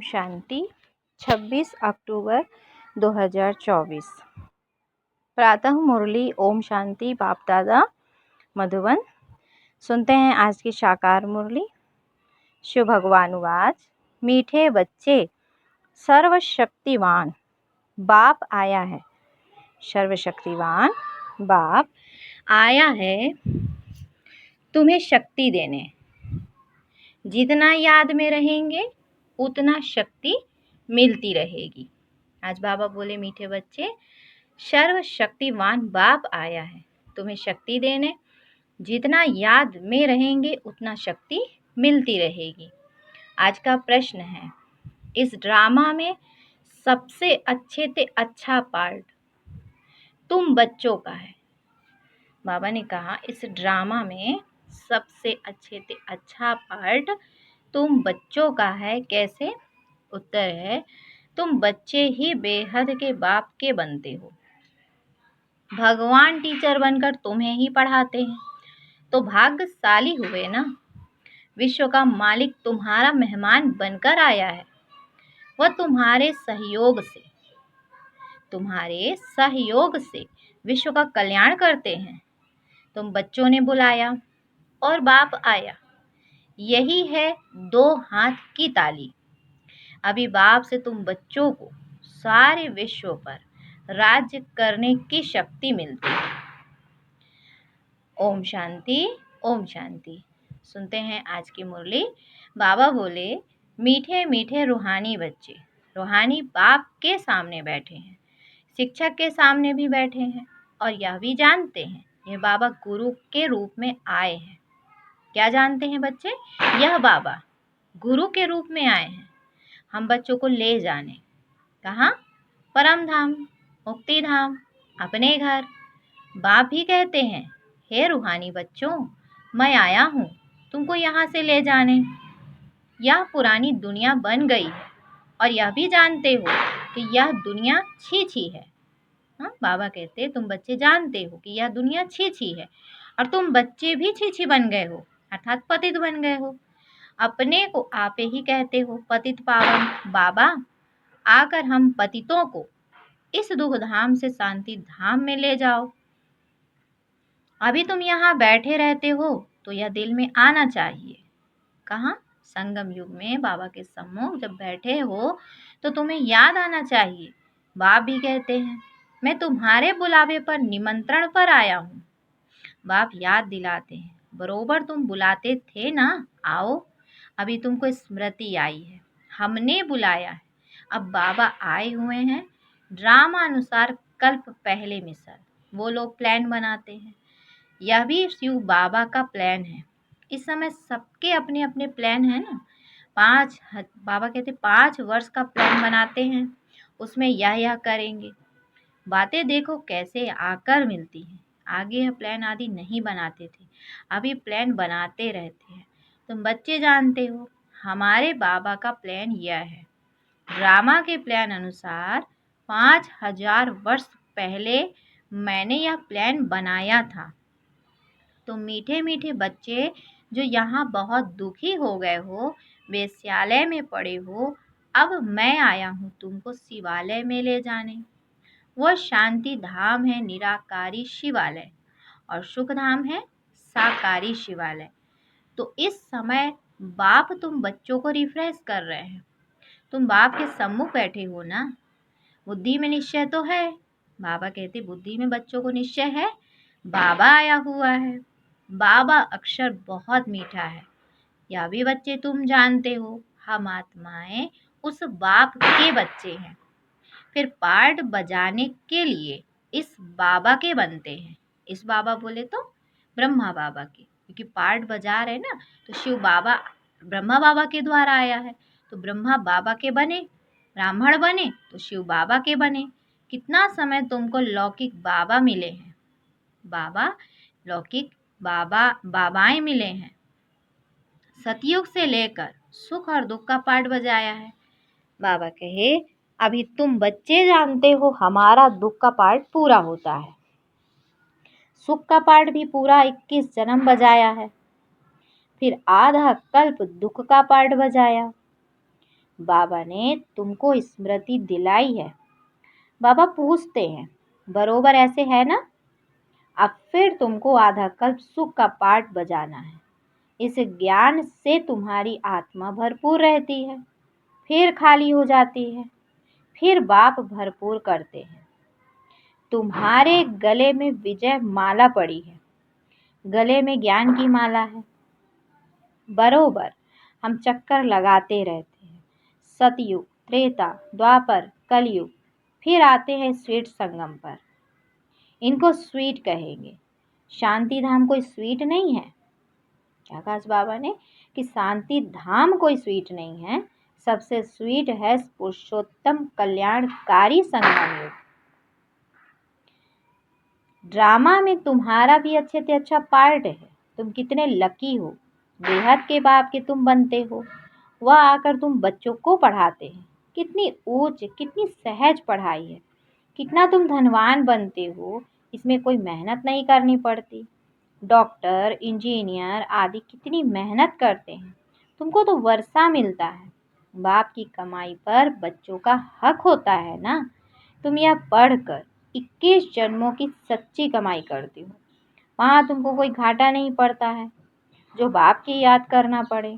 शांति 26 अक्टूबर 2024। प्रातः मुरली ओम शांति बाप दादा मधुबन। सुनते हैं आज की साकार मुरली। शिव भगवानुवाच। मीठे बच्चे सर्वशक्तिवान बाप आया है। सर्वशक्तिवान बाप आया है तुम्हें शक्ति देने। जितना याद में रहेंगे उतना शक्ति मिलती रहेगी। आज बाबा बोले मीठे बच्चे सर्वशक्तिवान बाप आया है तुम्हें शक्ति देने। जितना याद में रहेंगे उतना शक्ति मिलती रहेगी। आज का प्रश्न है, इस ड्रामा में सबसे अच्छे से अच्छा पार्ट तुम बच्चों का है। बाबा ने कहा इस ड्रामा में सबसे अच्छे से अच्छा पार्ट तुम बच्चों का है। कैसे? उत्तर है, तुम बच्चे ही बेहद के बाप के बनते हो। भगवान टीचर बनकर तुम्हें ही पढ़ाते हैं तो भाग्यशाली हुए ना। विश्व का मालिक तुम्हारा मेहमान बनकर आया है। वह तुम्हारे सहयोग से विश्व का कल्याण करते हैं। तुम बच्चों ने बुलाया और बाप आया। यही है दो हाथ की ताली। अभी बाप से तुम बच्चों को सारे विश्व पर राज्य करने की शक्ति मिलती है। ओम शांति ओम शांति। सुनते हैं आज की मुरली। बाबा बोले मीठे मीठे रूहानी बच्चे रूहानी बाप के सामने बैठे हैं, शिक्षक के सामने भी बैठे हैं और यह भी जानते हैं ये बाबा गुरु के रूप में आए हैं। क्या जानते हैं बच्चे? यह बाबा गुरु के रूप में आए हैं हम बच्चों को ले जाने। कहाँ? परम धाम, मुक्ति धाम, अपने घर। बाप भी कहते हैं हे रूहानी बच्चों, मैं आया हूँ तुमको यहाँ से ले जाने। यह पुरानी दुनिया बन गई है और यह भी जानते हो कि यह दुनिया छी छी है। हाँ, बाबा कहते तुम बच्चे जानते हो कि यह दुनिया छी छी है और तुम बच्चे भी छी छी बन गए हो, अर्थात पतित बन गए हो। अपने को आप ही कहते हो पतित पावन। बाबा आकर हम पतितों को इस दुख धाम से शांति धाम में ले जाओ। अभी तुम यहाँ बैठे रहते हो तो यह दिल में आना चाहिए। कहाँ? संगम युग में बाबा के सम्मुख जब बैठे हो तो तुम्हें याद आना चाहिए। बाप भी कहते हैं मैं तुम्हारे बुलावे पर निमंत्रण पर आया हूँ। बाप याद दिलाते हैं बरोबर तुम बुलाते थे ना, आओ। अभी तुमको स्मृति आई है, हमने बुलाया है। अब बाबा आए हुए हैं। ड्रामा अनुसार कल्प पहले मिसल वो लोग प्लान बनाते हैं। यह भी शिव बाबा का प्लान है। इस समय सबके अपने अपने प्लान है ना। बाबा कहते 5 वर्ष का प्लान बनाते हैं, उसमें यह करेंगे। बातें देखो कैसे आकर मिलती हैं। आगे यह प्लान आदि नहीं बनाते थे, अभी प्लान बनाते रहते हैं। तुम बच्चे जानते हो हमारे बाबा का प्लान यह है। ड्रामा के प्लान अनुसार 5000 वर्ष पहले मैंने यह प्लान बनाया था। तुम मीठे मीठे बच्चे जो यहाँ बहुत दुखी हो गए हो, वेश्यालय में पड़े हो, अब मैं आया हूँ तुमको शिवालय में ले जाने। वह शांति धाम है निराकारी शिवालय और सुख धाम है साकारी शिवालय। तो इस समय बाप तुम बच्चों को रिफ्रेश कर रहे हैं। तुम बाप के सम्मुख बैठे हो ना। बुद्धि में निश्चय तो है। बाबा कहते बुद्धि में बच्चों को निश्चय है, बाबा आया हुआ है। बाबा अक्षर बहुत मीठा है, यह भी बच्चे तुम जानते हो। हम आत्माएं उस बाप के बच्चे हैं। फिर पार्ट बजाने के लिए इस बाबा के बनते हैं। इस बाबा बोले तो ब्रह्मा बाबा के, क्योंकि पार्ट बजा रहे ना तो शिव बाबा ब्रह्मा बाबा के द्वारा आया है तो ब्रह्मा बाबा के बने, ब्राह्मण बने तो शिव बाबा के बने। कितना समय तुमको लौकिक बाबा मिले हैं, बाबा लौकिक बाबाएं मिले हैं। सतयुग से लेकर सुख और दुख का पार्ट बजाया है। बाबा कहे अभी तुम बच्चे जानते हो हमारा दुख का पार्ट पूरा होता है, सुख का पार्ट भी पूरा 21 जन्म बजाया है। फिर आधा कल्प दुख का पार्ट बजाया। बाबा ने तुमको स्मृति दिलाई है। बाबा पूछते हैं, बरोबर ऐसे है ना? अब फिर तुमको आधा कल्प सुख का पाठ बजाना है। इस ज्ञान से तुम्हारी आत्मा भरपूर रहती है, फिर खाली हो जाती है, फिर बाप भरपूर करते हैं। तुम्हारे गले में विजय माला पड़ी है, गले में ज्ञान की माला है। बरोबर हम चक्कर लगाते रहते हैं, सतयुग, त्रेता, द्वापर, कलयुग, फिर आते हैं स्वीट संगम पर। इनको स्वीट कहेंगे। शांति धाम कोई स्वीट नहीं है। क्या कहा बाबा ने कि शांति धाम कोई स्वीट नहीं है, सबसे स्वीट है पुरुषोत्तम कल्याणकारी संगम युग। ड्रामा में तुम्हारा भी अच्छे से अच्छा पार्ट है। तुम कितने लकी हो, बेहद के बाप के तुम बनते हो। वह आकर तुम बच्चों को पढ़ाते हैं। कितनी ऊंच, कितनी सहज पढ़ाई है। कितना तुम धनवान बनते हो, इसमें कोई मेहनत नहीं करनी पड़ती। डॉक्टर, इंजीनियर आदि कितनी मेहनत करते हैं, तुमको तो वर्षा मिलता है। बाप की कमाई पर बच्चों का हक होता है ना। तुम यह पढ़कर 21 जन्मों की सच्ची कमाई करती हो। वहाँ तुमको कोई घाटा नहीं पड़ता है जो बाप की याद करना पड़े।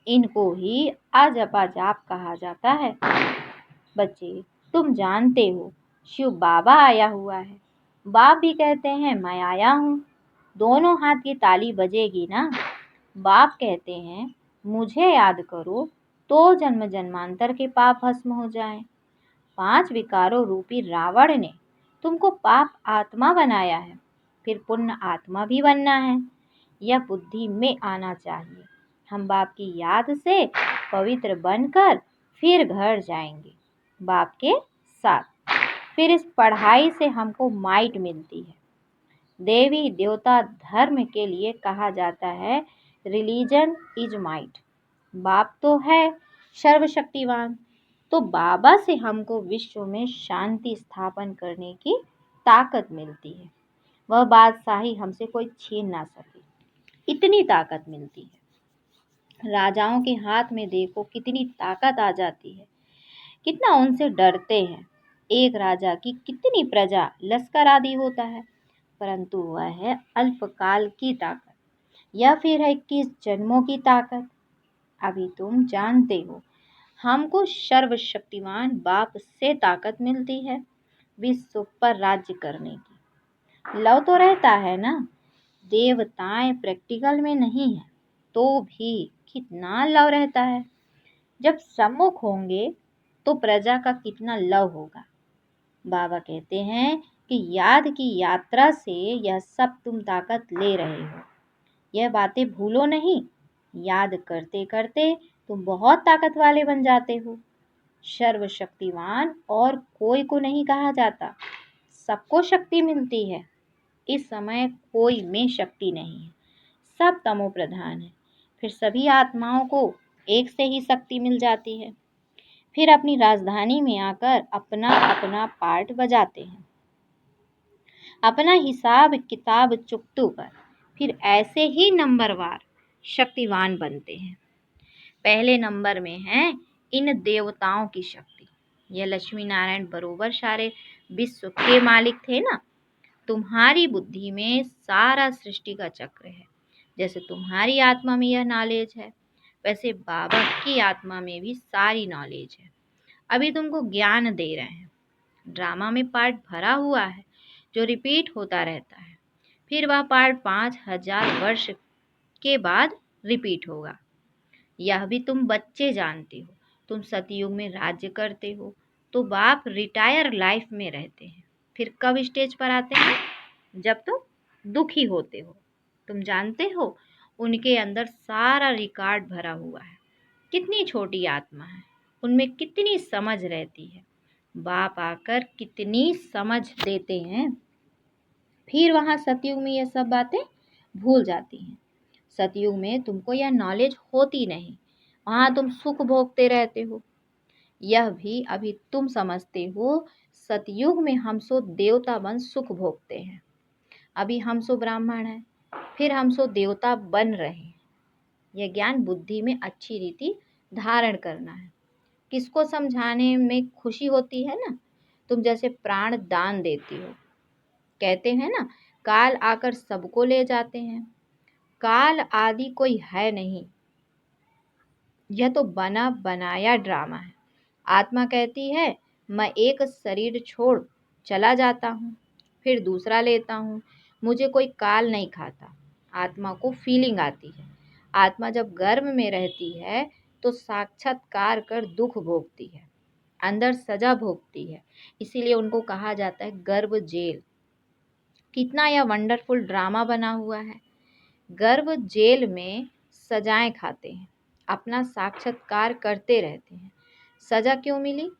इनको ही अजपा जाप कहा जाता है। बच्चे, तुम जानते हो शिव बाबा आया हुआ है। बाप भी कहते हैं मैं आया हूँ। दोनों हाथ की ताली बजेगी ना। बाप कहते हैं मुझे याद करो तो जन्म जन्मांतर के पाप भस्म हो जाएं। 5 विकारों रूपी रावण ने तुमको पाप आत्मा बनाया है, फिर पुण्य आत्मा भी बनना है। यह बुद्धि में आना चाहिए। हम बाप की याद से पवित्र बनकर फिर घर जाएंगे बाप के साथ। फिर इस पढ़ाई से हमको माइट मिलती है। देवी देवता धर्म के लिए कहा जाता है रिलीजन इज माइट। बाप तो है सर्वशक्तिवान, तो बाबा से हमको विश्व में शांति स्थापन करने की ताकत मिलती है। वह बादशाही हमसे कोई छीन ना सके, इतनी ताकत मिलती है। राजाओं के हाथ में देखो कितनी ताकत आ जाती है, कितना उनसे डरते हैं। एक राजा की कितनी प्रजा, लश्कर आदि होता है, परंतु वह है अल्पकाल की ताकत, या फिर है 21 जन्मों की ताकत। अभी तुम जानते हो हमको सर्वशक्तिमान बाप से ताकत मिलती है विश्व पर राज्य करने की। लव तो रहता है ना। देवताएं प्रैक्टिकल में नहीं है तो भी कितना लव रहता है। जब सम्मुख होंगे तो प्रजा का कितना लव होगा। बाबा कहते हैं कि याद की यात्रा से यह सब तुम ताकत ले रहे हो। यह बातें भूलो नहीं। याद करते करते तुम बहुत ताकत वाले बन जाते हो। सर्वशक्तिवान और कोई को नहीं कहा जाता, सबको शक्ति मिलती है। इस समय कोई में शक्ति नहीं है, सब तमो प्रधान है। फिर सभी आत्माओं को एक से ही शक्ति मिल जाती है। फिर अपनी राजधानी में आकर अपना अपना पार्ट बजाते हैं, अपना हिसाब किताब चुकतू पर। फिर ऐसे ही नंबरवार शक्तिवान बनते हैं। पहले नंबर में है इन देवताओं की शक्ति। यह लक्ष्मी नारायण बरोबर सारे विश्व के मालिक थे ना। तुम्हारी बुद्धि में सारा सृष्टि का चक्र है। जैसे तुम्हारी आत्मा में यह नॉलेज है, वैसे बाबा की आत्मा में भी सारी नॉलेज है। अभी तुमको ज्ञान दे रहे हैं। ड्रामा में पार्ट भरा हुआ है जो रिपीट होता रहता है। फिर वह पार्ट 5000 वर्ष के बाद रिपीट होगा। यह भी तुम बच्चे जानते हो। तुम सतयुग में राज्य करते हो तो बाप रिटायर लाइफ में रहते हैं। फिर कब स्टेज पर आते हैं? जब तुम दुखी होते हो। तुम जानते हो उनके अंदर सारा रिकॉर्ड भरा हुआ है। कितनी छोटी आत्मा है, उनमें कितनी समझ रहती है। बाप आकर कितनी समझ देते हैं। फिर वहाँ सतयुग में ये सब बातें भूल जाती हैं। सतयुग में तुमको यह नॉलेज होती नहीं, वहाँ तुम सुख भोगते रहते हो। यह भी अभी तुम समझते हो। सतयुग में हम सो देवता बन सुख भोगते हैं। अभी हम सो ब्राह्मण हैं, फिर हम सो देवता बन रहे हैं। यह ज्ञान बुद्धि में अच्छी रीति धारण करना है। किसको समझाने में खुशी होती है ना? तुम जैसे प्राण दान देती हो। कहते हैं ना, काल आकर सबको ले जाते हैं। काल आदि कोई है नहीं, यह तो बना बनाया ड्रामा है। आत्मा कहती है मैं एक शरीर छोड़ चला जाता हूँ, फिर दूसरा लेता हूँ, मुझे कोई काल नहीं खाता। आत्मा को फीलिंग आती है। आत्मा जब गर्भ में रहती है तो साक्षात्कार कर दुख भोगती है, अंदर सजा भोगती है। इसीलिए उनको कहा जाता है गर्भ जेल। कितना यह वंडरफुल ड्रामा बना हुआ है। गर्भ जेल में सजाएं खाते हैं, अपना साक्षात्कार करते रहते हैं। सजा क्यों मिली?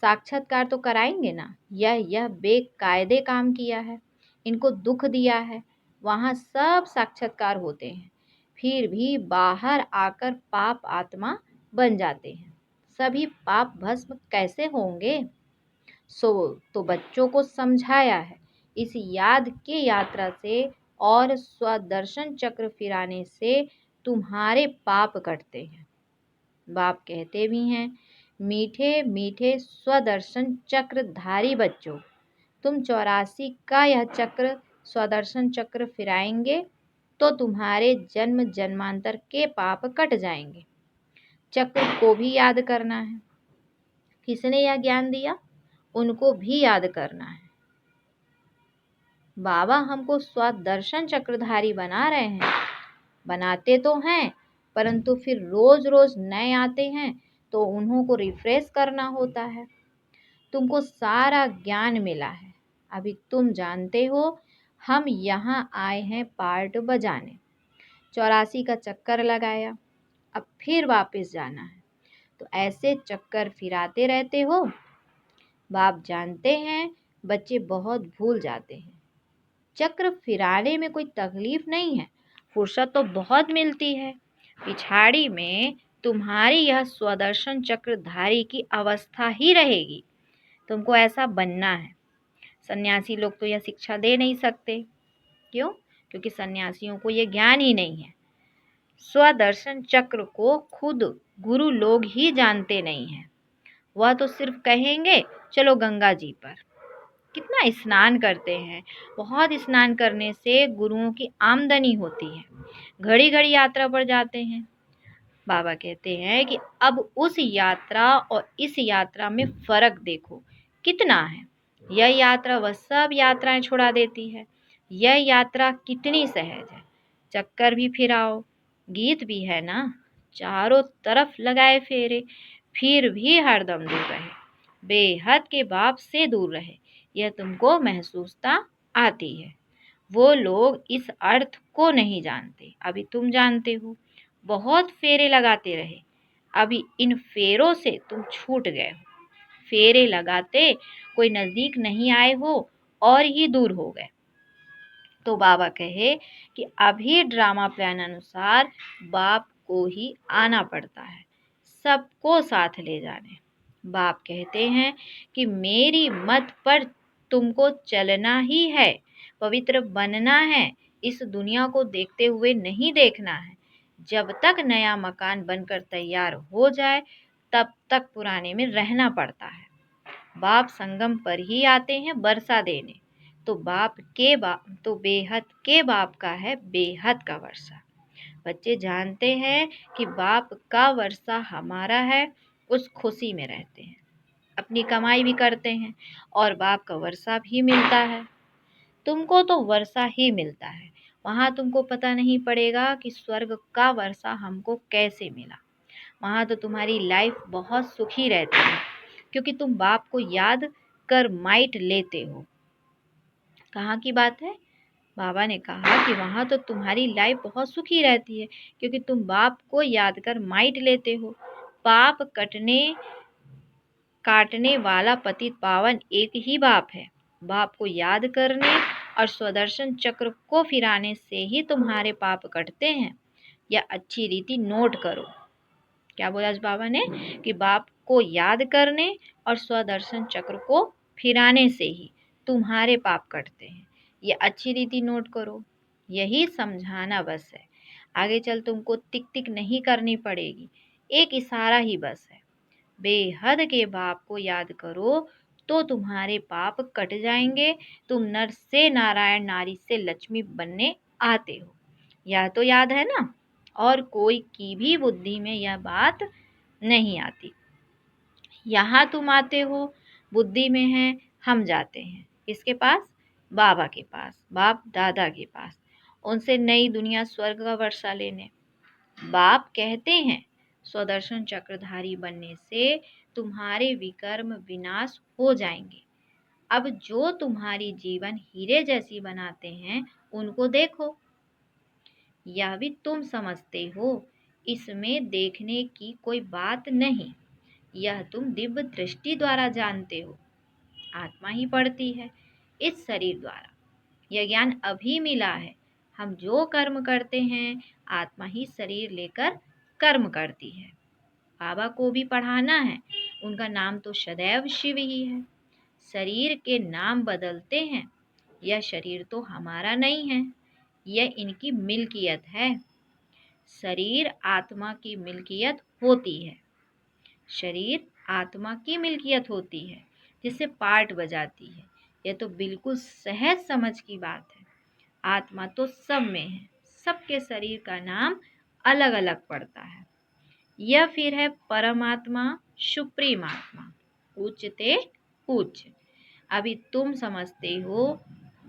साक्षात्कार तो कराएंगे ना। यह बेकायदे काम किया है, इनको दुख दिया है। वहाँ सब साक्षात्कार होते हैं, फिर भी बाहर आकर पाप आत्मा बन जाते हैं। सभी पाप भस्म कैसे होंगे? तो बच्चों को समझाया है, इस याद के यात्रा से और स्वदर्शन चक्र फिराने से तुम्हारे पाप कटते हैं। बाप कहते भी हैं, मीठे मीठे स्वदर्शन चक्रधारी बच्चों, तुम 84 का यह चक्र स्वदर्शन चक्र फिराएंगे तो तुम्हारे जन्म जन्मांतर के पाप कट जाएंगे। चक्र को भी याद करना है। किसने यह ज्ञान दिया? उनको भी याद करना है। बाबा हमको स्वदर्शन चक्रधारी बना रहे हैं। बनाते तो हैं, परंतु फिर रोज रोज नए आते हैं तो उन्हों को रिफ्रेश करना होता है। तुमको सारा ज्ञान मिला है, अभी तुम जानते हो हम यहाँ आए हैं पार्ट बजाने। 84 का चक्कर लगाया, अब फिर वापस जाना है, तो ऐसे चक्कर फिराते रहते हो। बाप जानते हैं बच्चे बहुत भूल जाते हैं। चक्र फिराने में कोई तकलीफ नहीं है, फुर्सत तो बहुत मिलती है। पिछाड़ी में तुम्हारी यह स्वदर्शन चक्रधारी की अवस्था ही रहेगी। तुमको ऐसा बनना है। सन्यासी लोग तो यह शिक्षा दे नहीं सकते। क्यों? क्योंकि सन्यासियों को यह ज्ञान ही नहीं है। स्वदर्शन चक्र को खुद गुरु लोग ही जानते नहीं हैं। वह तो सिर्फ कहेंगे चलो गंगा जी पर। कितना स्नान करते हैं, बहुत स्नान करने से गुरुओं की आमदनी होती है। घड़ी घड़ी यात्रा पर जाते हैं। बाबा कहते हैं कि अब उस यात्रा और इस यात्रा में फर्क देखो कितना है। यह यात्रा वह सब यात्राएं छुड़ा देती है। यह यात्रा कितनी सहज है। चक्कर भी फिराओ, गीत भी है ना, चारों तरफ लगाए फेरे, फिर भी हरदम दूर रहे, बेहद के बाप से दूर रहे। यह तुमको महसूसता आती है। वो लोग इस अर्थ को नहीं जानते, अभी तुम जानते हो। बहुत फेरे लगाते रहे, अभी इन फेरों से तुम छूट गए हो। फेरे लगाते कोई नजदीक नहीं आए हो और ही दूर हो गए। तो बाबा कहे कि अभी ड्रामा प्लान अनुसार बाप को ही आना पड़ता है, सबको साथ ले जाने। बाप कहते हैं कि मेरी मत पर तुमको चलना ही है, पवित्र बनना है। इस दुनिया को देखते हुए नहीं देखना है। जब तक नया मकान बनकर तैयार हो जाए तब तक पुराने में रहना पड़ता है। बाप संगम पर ही आते हैं वर्षा देने। तो तो बेहद के बाप का है बेहद का वर्षा। बच्चे जानते हैं कि बाप का वर्षा हमारा है, उस खुशी में रहते हैं, अपनी कमाई भी करते हैं और बाप का वर्षा भी मिलता है। तुमको तो वर्षा ही मिलता है। वहाँ तुमको पता नहीं पड़ेगा कि स्वर्ग का वर्षा हमको कैसे मिला। वहाँ तो तुम्हारी लाइफ बहुत सुखी रहती है, क्योंकि तुम बाप को याद कर माइट लेते हो। कहाँ की बात है? बाबा ने कहा कि वहाँ तो तुम्हारी लाइफ बहुत सुखी रहती है, क्योंकि तुम बाप को याद कर माइट लेते हो। पाप काटने वाला पतित पावन एक ही बाप है। बाप को याद करने और स्वदर्शन चक्र को फिराने से ही तुम्हारे पाप कटते हैं। यह अच्छी रीति नोट करो। क्या बोला बाबा ने? कि बाप को याद करने और स्वदर्शन चक्र को फिराने से ही तुम्हारे पाप कटते हैं। ये अच्छी रीति नोट करो। यही समझाना बस है। आगे चल तुमको टिक टिक नहीं करनी पड़ेगी। एक इशारा ही बस है। बेहद के बाप को याद करो तो तुम्हारे पाप कट जाएंगे। तुम नर से नारायण, नारी से लक्ष्मी बनने आते हो। यह तो याद है ना? और कोई की भी बुद्धि में यह बात नहीं आती। यहाँ तुम आते हो, बुद्धि में है, हम जाते हैं किसके पास? बाबा के पास, बाप दादा के पास, उनसे नई दुनिया स्वर्ग का वर्षा लेने। बाप कहते हैं स्वदर्शन चक्रधारी बनने से तुम्हारे विकर्म विनाश हो जाएंगे। अब जो तुम्हारी जीवन हीरे जैसी बनाते हैं उनको देखो। यह भी तुम समझते हो, इसमें देखने की कोई बात नहीं। यह तुम दिव्य दृष्टि द्वारा जानते हो। आत्मा ही पढ़ती है इस शरीर द्वारा। यह ज्ञान अभी मिला है। हम जो कर्म करते हैं आत्मा ही शरीर लेकर कर्म करती है। बाबा को भी पढ़ाना है, उनका नाम तो सदैव शिव ही है। शरीर के नाम बदलते हैं। यह शरीर तो हमारा नहीं है, यह इनकी मिल्कियत है। शरीर आत्मा की मिल्कियत होती है। शरीर आत्मा की मिल्कियत होती है, जिससे पार्ट बजाती है। यह तो बिल्कुल सहज समझ की बात है। आत्मा तो सब में है, सबके शरीर का नाम अलग अलग पड़ता है। यह फिर है परमात्मा, सुप्रीम आत्मा, उच्चते उच्च। अभी तुम समझते हो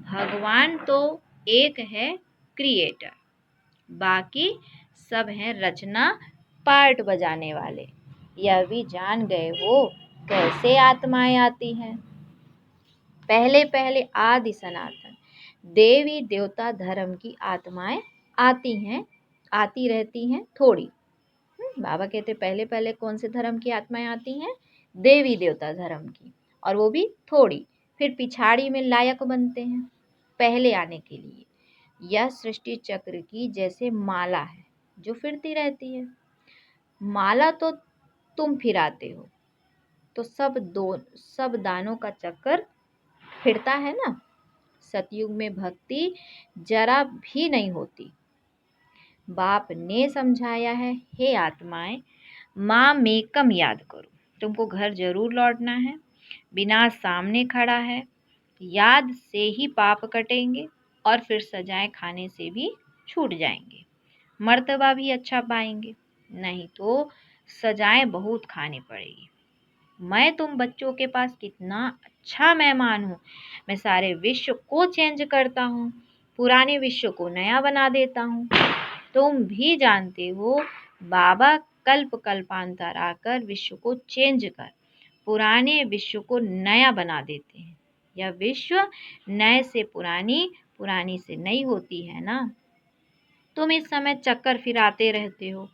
भगवान तो एक है क्रिएटर, बाकी सब हैं रचना, पार्ट बजाने वाले। यह भी जान गए हो कैसे आत्माएं आती हैं। पहले पहले आदि सनातन देवी देवता धर्म की आत्माएं आती हैं, आती रहती हैं थोड़ी। बाबा कहते पहले पहले कौन से धर्म की आत्माएं आती हैं? देवी देवता धर्म की, और वो भी थोड़ी। फिर पिछाड़ी में लायक बनते हैं पहले आने के लिए। यह सृष्टि चक्र की जैसे माला है जो फिरती रहती है। माला तो तुम फिराते हो, तो सब दानों का चक्कर फिरता है ना। सतयुग में भक्ति जरा भी नहीं होती। बाप ने समझाया है, हे आत्माएं, माँ मेकम याद करो। तुमको घर जरूर लौटना है। विनाश सामने खड़ा है। याद से ही पाप कटेंगे और फिर सजाएं खाने से भी छूट जाएंगे। मर्तबा भी अच्छा पाएंगे, नहीं तो सजाएं बहुत खानी पड़ेगी। मैं तुम बच्चों के पास कितना अच्छा मेहमान हूँ। मैं सारे विश्व को चेंज करता हूँ, पुराने विश्व को नया बना देता हूँ। तुम भी जानते हो बाबा कल्प कल्पांतर आकर विश्व को चेंज कर पुराने विश्व को नया बना देते हैं। यह विश्व नए से पुरानी, पुरानी से नई होती है ना। तुम इस समय चक्कर फिराते रहते हो।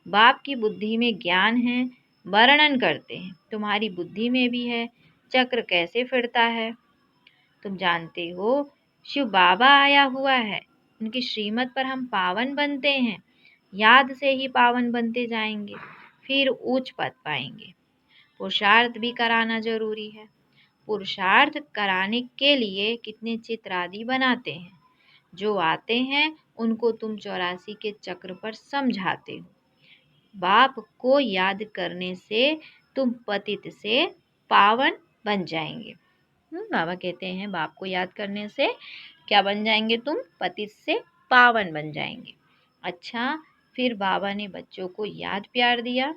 बाप की बुद्धि में ज्ञान है, वर्णन करते हैं। तुम्हारी बुद्धि में भी है चक्र कैसे फिरता है। तुम जानते हो शिव बाबा आया हुआ है, उनकी श्रीमत पर हम पावन बनते हैं। याद से ही पावन बनते जाएंगे, फिर उच्च पद पाएंगे। पुरुषार्थ भी कराना जरूरी है। पुरुषार्थ कराने के लिए कितने चित्र आदि बनाते हैं। जो आते हैं उनको तुम 84 के चक्र पर समझाते हो। बाप को याद करने से तुम पतित से पावन बन जाएंगे। बाबा कहते हैं बाप को याद करने से क्या बन जाएंगे तुम? पतित से पावन बन जाएंगे। अच्छा, फिर बाबा ने बच्चों को याद प्यार दिया।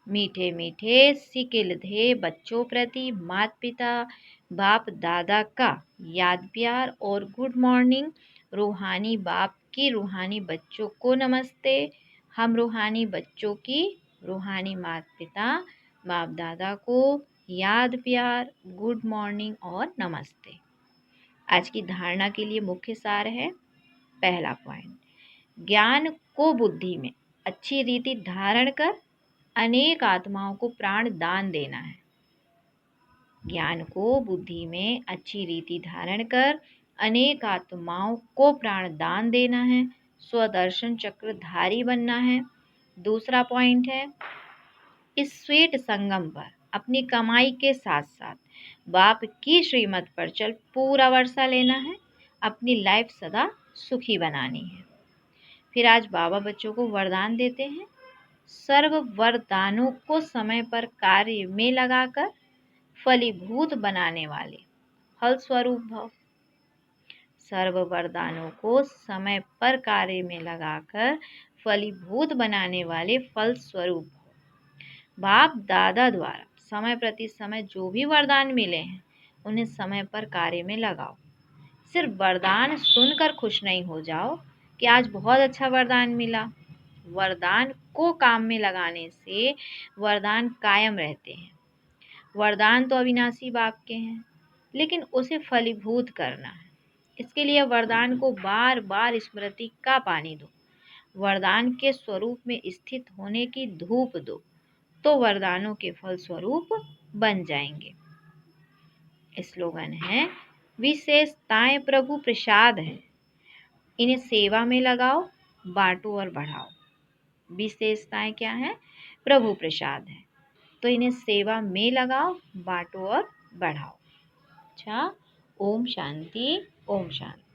मीठे मीठे सिकिल थे बच्चों प्रति माता पिता बाप दादा का याद प्यार और गुड मॉर्निंग। रूहानी बाप की रूहानी बच्चों को नमस्ते। हम रूहानी बच्चों की रूहानी माता पिता बाप दादा को याद प्यार, गुड मॉर्निंग और नमस्ते। आज की धारणा के लिए मुख्य सार है। पहला पॉइंट, ज्ञान को बुद्धि में अच्छी रीति धारण कर अनेक आत्माओं को प्राण दान देना है। ज्ञान को बुद्धि में अच्छी रीति धारण कर अनेक आत्माओं को प्राण दान देना है। स्वदर्शन चक्रधारी बनना है। दूसरा पॉइंट है, इस स्वीट संगम पर अपनी कमाई के साथ साथ बाप की श्रीमत पर चल पूरा वर्षा लेना है। अपनी लाइफ सदा सुखी बनानी है। फिर आज बाबा बच्चों को वरदान देते हैं, सर्व वरदानों को समय पर कार्य में लगाकर फलीभूत बनाने वाले फलस्वरूप भव। सर्व वरदानों को समय पर कार्य में लगाकर फलीभूत बनाने वाले फलस्वरूप भव। बाप दादा द्वारा समय प्रति समय जो भी वरदान मिले हैं उन्हें समय पर कार्य में लगाओ। सिर्फ वरदान सुनकर खुश नहीं हो जाओ कि आज बहुत अच्छा वरदान मिला। वरदान को काम में लगाने से वरदान कायम रहते हैं। वरदान तो अविनाशी बाप के हैं, लेकिन उसे फलीभूत करना है। इसके लिए वरदान को बार बार स्मृति का पानी दो, वरदान के स्वरूप में स्थित होने की धूप दो, तो वरदानों के फल स्वरूप बन जाएंगे। स्लोगन है, विशेषताएं प्रभु प्रसाद है, इन्हें सेवा में लगाओ, बांटो और बढ़ाओ। विशेषताएं क्या है? प्रभु प्रसाद है, तो इन्हें सेवा में लगाओ, बांटो और बढ़ाओ। अच्छा, ओम शांति, ओम शांति।